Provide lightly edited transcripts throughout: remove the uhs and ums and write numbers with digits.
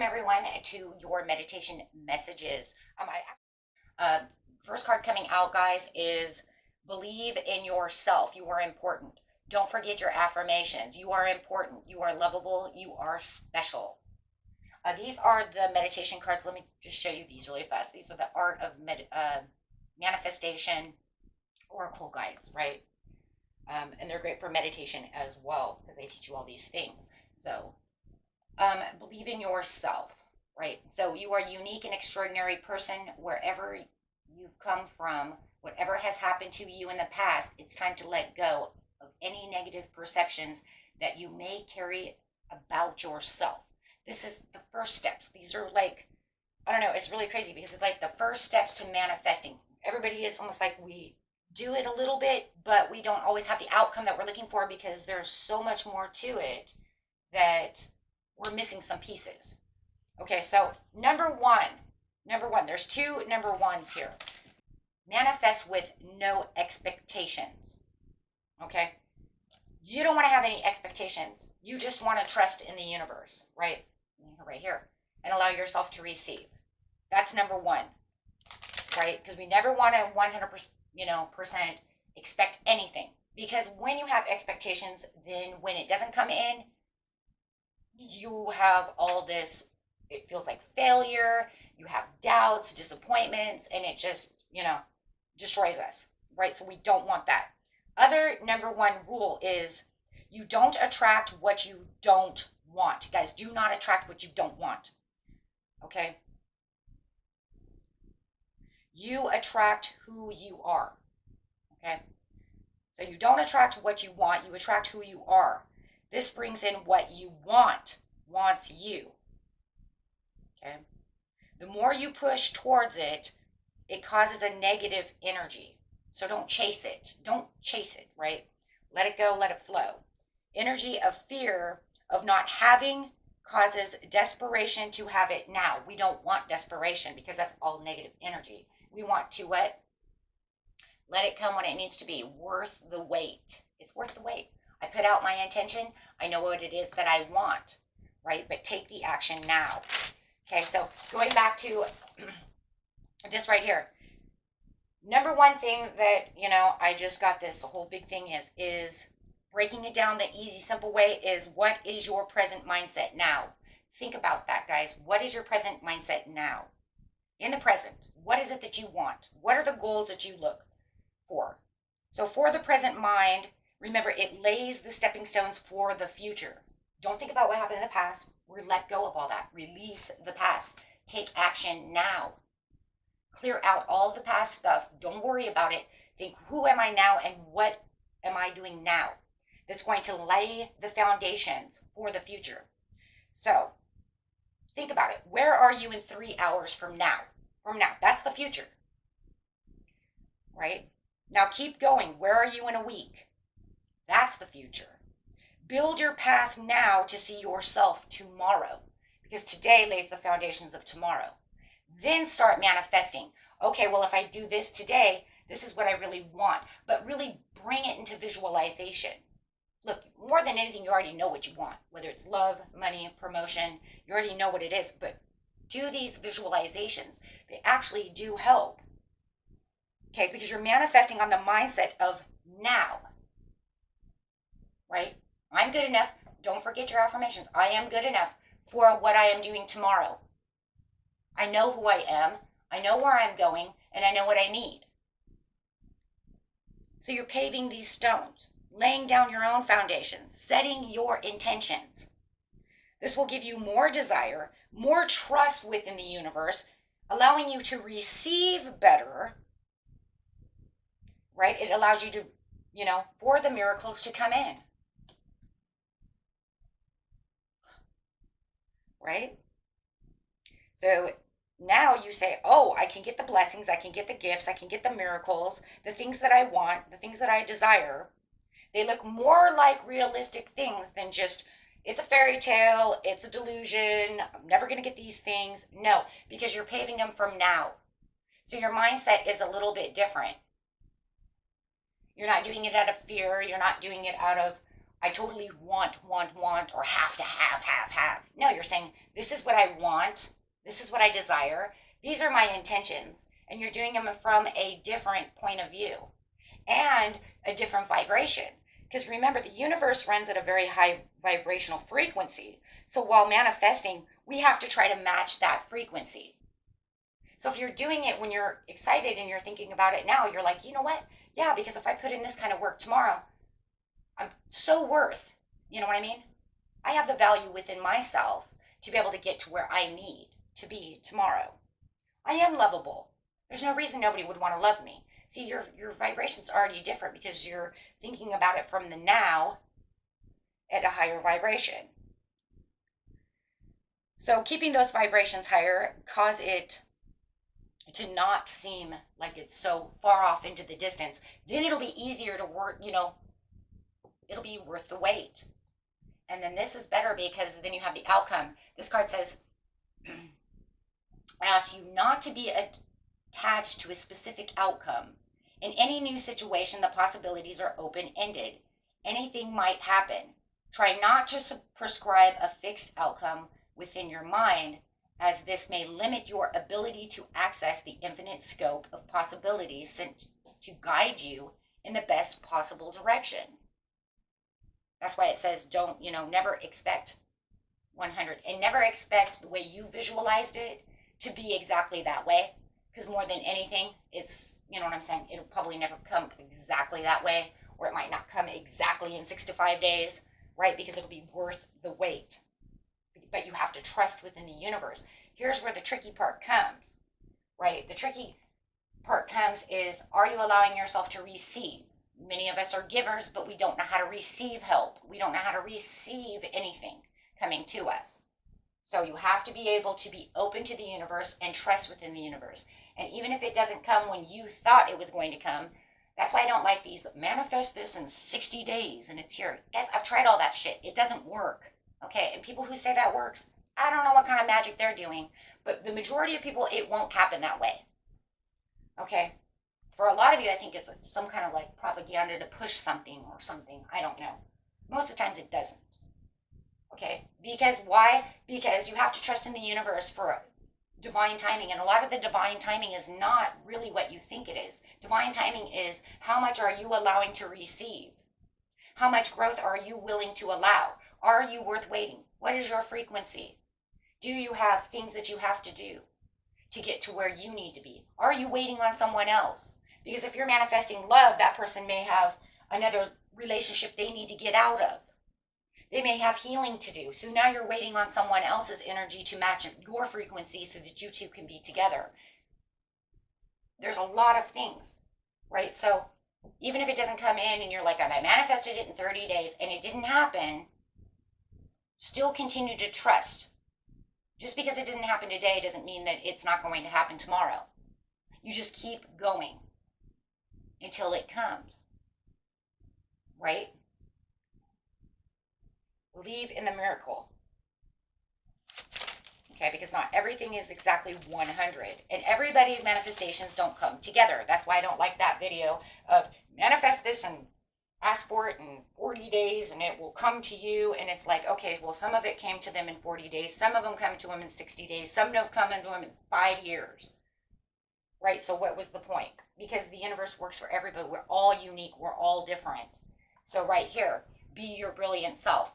Welcome everyone to your meditation messages. First card coming out, guys, is believe in yourself. You are important. Don't forget your affirmations. You are important. You are lovable. You are special. These are the meditation cards. Let me just show you these really fast. These are the art of manifestation oracle guides, right? And they're great for meditation as well because they teach you all these things. So believe in yourself, right? So you are a unique and extraordinary person wherever you've come from, whatever has happened to you in the past. It's time to let go of any negative perceptions that you may carry about yourself. This is the first steps. These are like, I don't know, it's really crazy because it's like the first steps to manifesting. Everybody is almost like we do it a little bit, but we don't always have the outcome that we're looking for because there's so much more to it that we're missing some pieces. Okay, so number one, there's two number ones here. Manifest with no expectations. Okay, you don't want to have any expectations. You just want to trust in the universe, right? Right here, and allow yourself to receive. That's number one, right? Because we never want to 100%, expect anything. Because when you have expectations, then when it doesn't come in, you have all this, it feels like failure, you have doubts, disappointments, and it just, destroys us, right? So we don't want that. Other number one rule is you don't attract what you don't want. Guys, do not attract what you don't want, okay? You attract who you are, okay? So you don't attract what you want, you attract who you are. This brings in what you wants you. Okay? The more you push towards it, it causes a negative energy. So don't chase it. Don't chase it, right? Let it go, let it flow. Energy of fear of not having causes desperation to have it now. We don't want desperation because that's all negative energy. We want to what? Let it come when it needs to be. Worth the wait. It's worth the wait. I put out my intention. I know what it is that I want, right? But take the action now. Okay, so going back to this right here. Number one thing that, I just got this whole big thing is breaking it down the easy, simple way is what is your present mindset now? Think about that, guys. What is your present mindset now? In the present, what is it that you want? What are the goals that you look for? So for the present mind, remember, it lays the stepping stones for the future. Don't think about what happened in the past. Let go of all that. Release the past. Take action now. Clear out all the past stuff. Don't worry about it. Think, who am I now and what am I doing now? That's going to lay the foundations for the future. So think about it. Where are you in 3 hours from now? That's the future. Right? Now keep going. Where are you in a week? That's the future. Build your path now to see yourself tomorrow, because today lays the foundations of tomorrow. Then start manifesting. Okay, well, if I do this today, this is what I really want. But really bring it into visualization. Look, more than anything, you already know what you want, whether it's love, money, promotion. You already know what it is. But do these visualizations. They actually do help. Okay, because you're manifesting on the mindset of now. Right? I'm good enough. Don't forget your affirmations. I am good enough for what I am doing tomorrow. I know who I am. I know where I'm going, and I know what I need. So you're paving these stones, laying down your own foundations, setting your intentions. This will give you more desire, more trust within the universe, allowing you to receive better, right? It allows you to, for the miracles to come in. Right? So now you say, oh, I can get the blessings, I can get the gifts, I can get the miracles, the things that I want, the things that I desire. They look more like realistic things than just, it's a fairy tale, it's a delusion, I'm never going to get these things. No, because you're paving them from now. So your mindset is a little bit different. You're not doing it out of fear. You're not doing it out of, I totally want, or have to have. No, you're saying, this is what I want. This is what I desire. These are my intentions. And you're doing them from a different point of view and a different vibration. Because remember, the universe runs at a very high vibrational frequency. So while manifesting, we have to try to match that frequency. So if you're doing it when you're excited and you're thinking about it now, you're like, you know what? Yeah, because if I put in this kind of work tomorrow, I'm so worth, you know what I mean? I have the value within myself to be able to get to where I need to be tomorrow. I am lovable. There's no reason nobody would want to love me. See, your vibration's already different because you're thinking about it from the now at a higher vibration. So keeping those vibrations higher cause it to not seem like it's so far off into the distance. Then it'll be easier to work, it'll be worth the wait. And then this is better because then you have the outcome. This card says, I ask you not to be attached to a specific outcome. In any new situation, the possibilities are open-ended. Anything might happen. Try not to prescribe a fixed outcome within your mind, as this may limit your ability to access the infinite scope of possibilities sent to guide you in the best possible direction. That's why it says don't, never expect 100 and never expect the way you visualized it to be exactly that way. Because more than anything, it's, you know what I'm saying, it'll probably never come exactly that way, or it might not come exactly in 6 to 5 days, right? Because it'll be worth the wait. But you have to trust within the universe. Here's where the tricky part comes, right? The tricky part comes is, are you allowing yourself to receive? Many of us are givers, but we don't know how to receive help. We don't know how to receive anything coming to us. So you have to be able to be open to the universe and trust within the universe. And even if it doesn't come when you thought it was going to come, that's why I don't like these manifest this in 60 days and it's here. Guys, I've tried all that shit. It doesn't work. Okay, and people who say that works, I don't know what kind of magic they're doing, but the majority of people, it won't happen that way. Okay, for a lot of you, I think it's some kind of like propaganda to push something or something. I don't know. Most of the times it doesn't. Okay, because why? Because you have to trust in the universe for divine timing, and a lot of the divine timing is not really what you think it is. Divine timing is, how much are you allowing to receive? How much growth are you willing to allow? Are you worth waiting? What is your frequency? Do you have things that you have to do to get to where you need to be? Are you waiting on someone else? Because if you're manifesting love, that person may have another relationship they need to get out of. They may have healing to do. So now you're waiting on someone else's energy to match your frequency so that you two can be together. There's a lot of things, right? So even if it doesn't come in and you're like, and I manifested it in 30 days and it didn't happen, still continue to trust. Just because it didn't happen today doesn't mean that it's not going to happen tomorrow. You just keep going until it comes, right? Believe in the miracle. Okay, because not everything is exactly 100. And everybody's manifestations don't come together. That's why I don't like that video of manifest this and ask for it in 40 days and it will come to you. And it's like, okay, well, some of it came to them in 40 days. Some of them come to them in 60 days. Some don't come to them in 5 years. Right? So what was the point? Because the universe works for everybody. We're all unique. We're all different. So right here, be your brilliant self.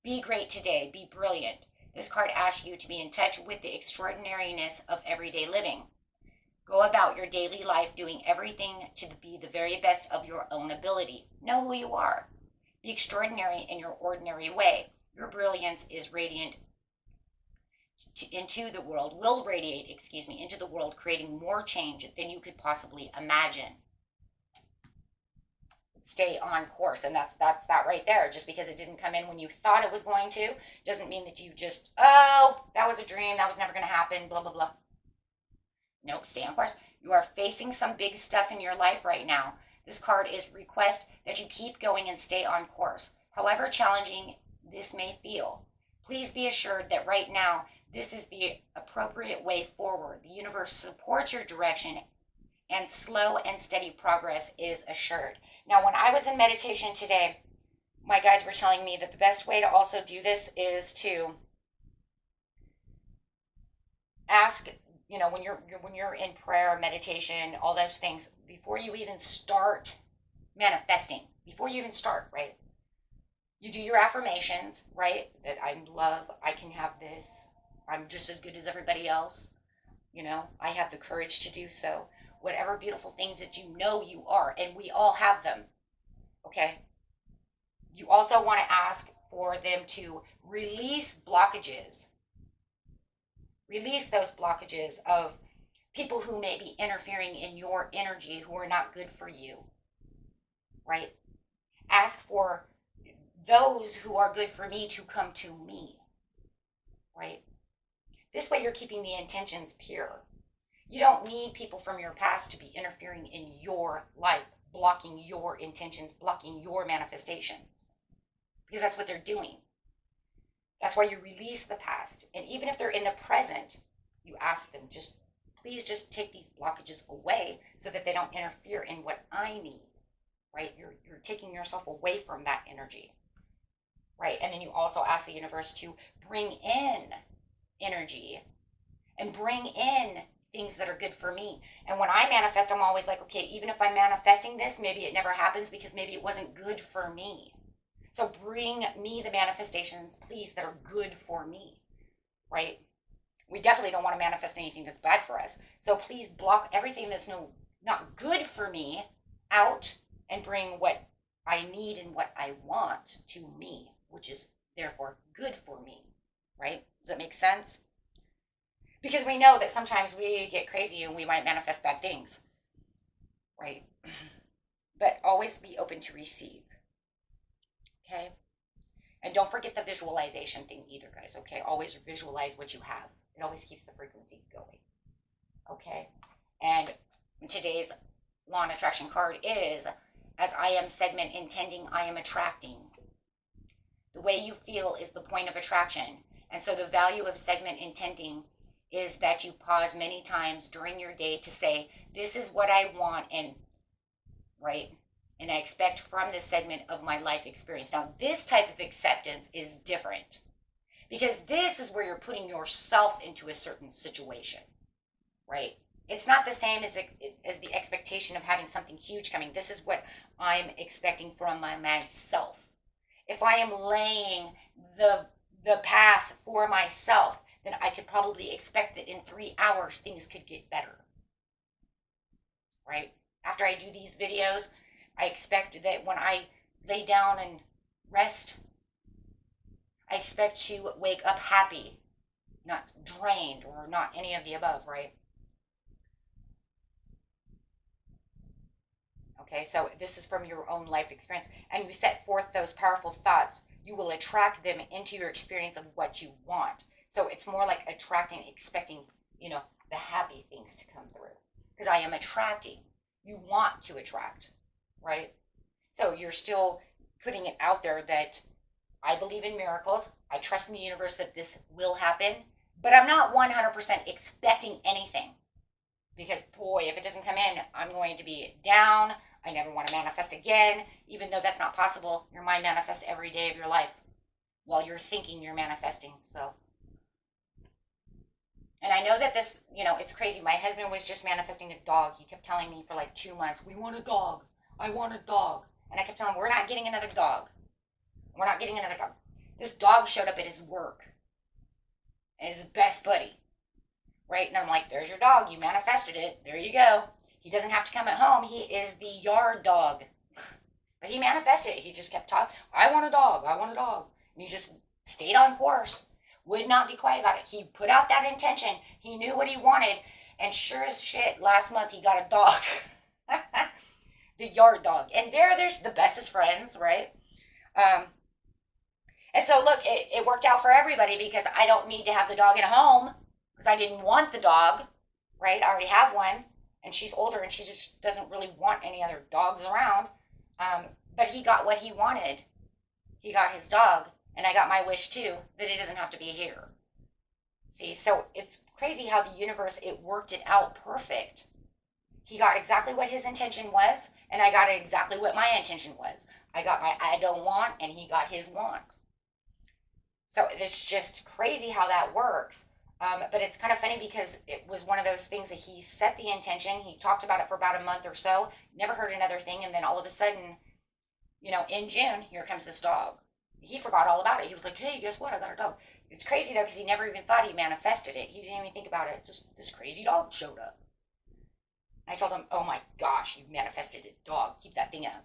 Be great today. Be brilliant. This card asks you to be in touch with the extraordinariness of everyday living. Go about your daily life doing everything to be the very best of your own ability. Know who you are. Be extraordinary in your ordinary way. Your brilliance is radiant into the world, will radiate, into the world, creating more change than you could possibly imagine. Stay on course, and that's that right there. Just because it didn't come in when you thought it was going to doesn't mean that you just, oh, that was a dream, that was never going to happen, blah blah blah. Nope, stay on course. You are facing some big stuff in your life right now. This card is request that you keep going and stay on course, however challenging this may feel. Please be assured that right now this is the appropriate way forward. The universe supports your direction, and slow and steady progress is assured. Now, when I was in meditation today, my guides were telling me that the best way to also do this is to ask, when you're in prayer, meditation, all those things, before you even start manifesting, before you even start, right? You do your affirmations, right? That I'm love, I can have this, I'm just as good as everybody else, I have the courage to do so. Whatever beautiful things that you are, and we all have them, okay? You also want to ask for them to release blockages. Release those blockages of people who may be interfering in your energy who are not good for you, right? Ask for those who are good for me to come to me, right? This way you're keeping the intentions pure. You don't need people from your past to be interfering in your life, blocking your intentions, blocking your manifestations, because that's what they're doing. That's why you release the past. And even if they're in the present, you ask them, please just take these blockages away so that they don't interfere in what I need, right? You're taking yourself away from that energy, right? And then you also ask the universe to bring in energy and bring in things that are good for me. And when I manifest, I'm always like, okay, even if I'm manifesting this, maybe it never happens because maybe it wasn't good for me. So bring me the manifestations, please, that are good for me, right? We definitely don't want to manifest anything that's bad for us. So please block everything that's not good for me out and bring what I need and what I want to me, which is therefore good for me, right? Does that make sense? Because we know that sometimes we get crazy and we might manifest bad things, right? But always be open to receive, okay? And don't forget the visualization thing either, guys, okay? Always visualize what you have. It always keeps the frequency going, okay? And today's law and attraction card is, as I am segment intending, I am attracting. The way you feel is the point of attraction. And so the value of segment intending is that you pause many times during your day to say, this is what I want, and right? And I expect from this segment of my life experience. Now, this type of acceptance is different because this is where you're putting yourself into a certain situation, right? It's not the same as the expectation of having something huge coming. This is what I'm expecting from myself. If I am laying the path for myself, then I could probably expect that in 3 hours things could get better, right? After I do these videos, I expect that when I lay down and rest, I expect to wake up happy, not drained or not any of the above, right? Okay, so this is from your own life experience, and you set forth those powerful thoughts. You will attract them into your experience of what you want. So it's more like attracting, expecting, the happy things to come through. Because I am attracting. You want to attract, right? So you're still putting it out there that I believe in miracles. I trust in the universe that this will happen. But I'm not 100% expecting anything. Because, boy, if it doesn't come in, I'm going to be down. I never want to manifest again. Even though that's not possible, your mind manifests every day of your life while you're thinking you're manifesting. So, and I know that this, it's crazy. My husband was just manifesting a dog. He kept telling me for like 2 months, we want a dog. I want a dog. And I kept telling him, we're not getting another dog. We're not getting another dog. This dog showed up at his work. And his best buddy. Right? And I'm like, there's your dog. You manifested it. There you go. He doesn't have to come at home. He is the yard dog. But he manifested it. He just kept talking, I want a dog. I want a dog. And he just stayed on course. Would not be quiet about it. He put out that intention. He knew what he wanted. And sure as shit, last month he got a dog. The yard dog. And they're the bestest friends, right? And so, look, it worked out for everybody because I don't need to have the dog at home because I didn't want the dog, right? I already have one. And she's older and she just doesn't really want any other dogs around. But he got what he wanted. He got his dog. And I got my wish too, that it doesn't have to be here. See, so it's crazy how the universe, it worked it out perfect. He got exactly what his intention was, and I got exactly what my intention was. I got my I don't want, and he got his want. So it's just crazy how that works. But it's kind of funny because it was one of those things that he set the intention. He talked about it for about a month or so, never heard another thing. And then all of a sudden, in June, here comes this dog. He forgot all about it. He was like, hey, guess what? I got a dog. It's crazy though, because he never even thought he manifested it. He didn't even think about it. Just this crazy dog showed up. I told him, oh my gosh, you manifested a dog. Keep that thing out,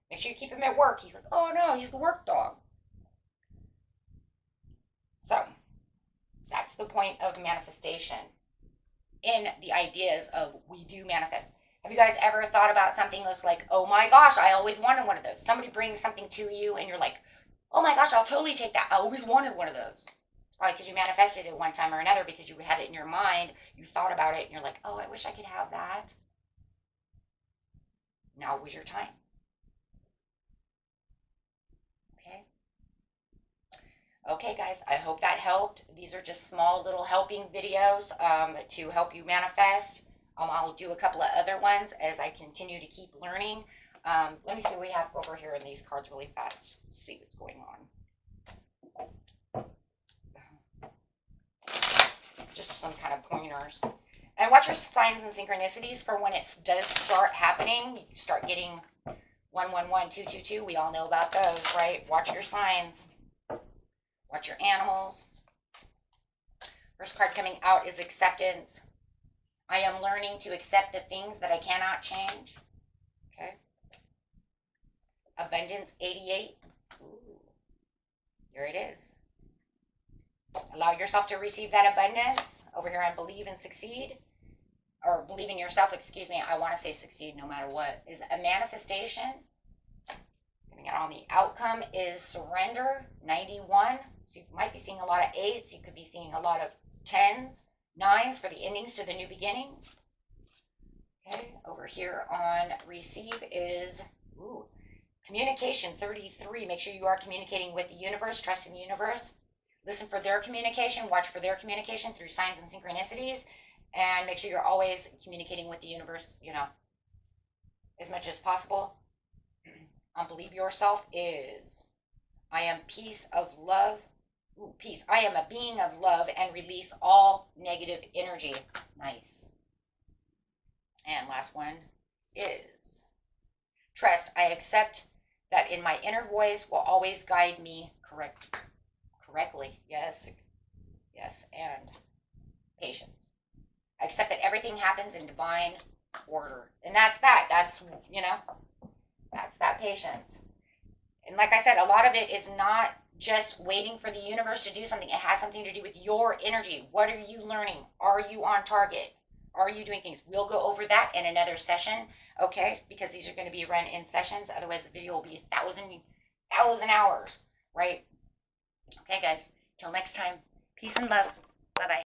make sure you keep him at work. He's like, oh no, he's the work dog. So that's the point of manifestation in the ideas of we do manifest. Have you guys ever thought about something that's like, oh my gosh, I always wanted one of those? Somebody brings something to you and you're like, oh my gosh, I'll totally take that. I always wanted one of those. It's probably because you manifested it one time or another because you had it in your mind. You thought about it and you're like, oh, I wish I could have that. Now was your time. Okay, guys, I hope that helped. These are just small little helping videos to help you manifest. I'll do a couple of other ones as I continue to keep learning. Let me see what we have over here in these cards really fast. Let's see what's going on. Just some kind of pointers. And watch your signs and synchronicities for when it does start happening. You start getting 111, 222. We all know about those, right? Watch your signs. Watch your animals. First card coming out is acceptance. I am learning to accept the things that I cannot change. Okay. Abundance 88. Ooh. Here it is. Allow yourself to receive that abundance. Over here on believe and succeed. Or believe in yourself, excuse me. I want to say succeed no matter what. Is a manifestation. Coming out on the outcome is surrender 91. So you might be seeing a lot of 8s. You could be seeing a lot of 10s, 9s for the endings to the new beginnings. Okay, over here on receive is communication 33. Make sure you are communicating with the universe. Trust in the universe. Listen for their communication. Watch for their communication through signs and synchronicities. And make sure you're always communicating with the universe, as much as possible. Believe yourself is I am peace of love. Peace. I am a being of love and release all negative energy. Nice. And last one is trust. I accept that in my inner voice will always guide me correctly. Yes. Yes. And patience. I accept that everything happens in divine order. And that's that. That's that patience. And like I said, a lot of it is not just waiting for the universe to do something. It has something to do with your energy. What are you learning? Are you on target? Are you doing things? We'll go over that in another session, okay? Because these are going to be run in sessions. Otherwise, the video will be 1,000 hours, right? Okay, guys. Till next time. Peace and love. Bye-bye.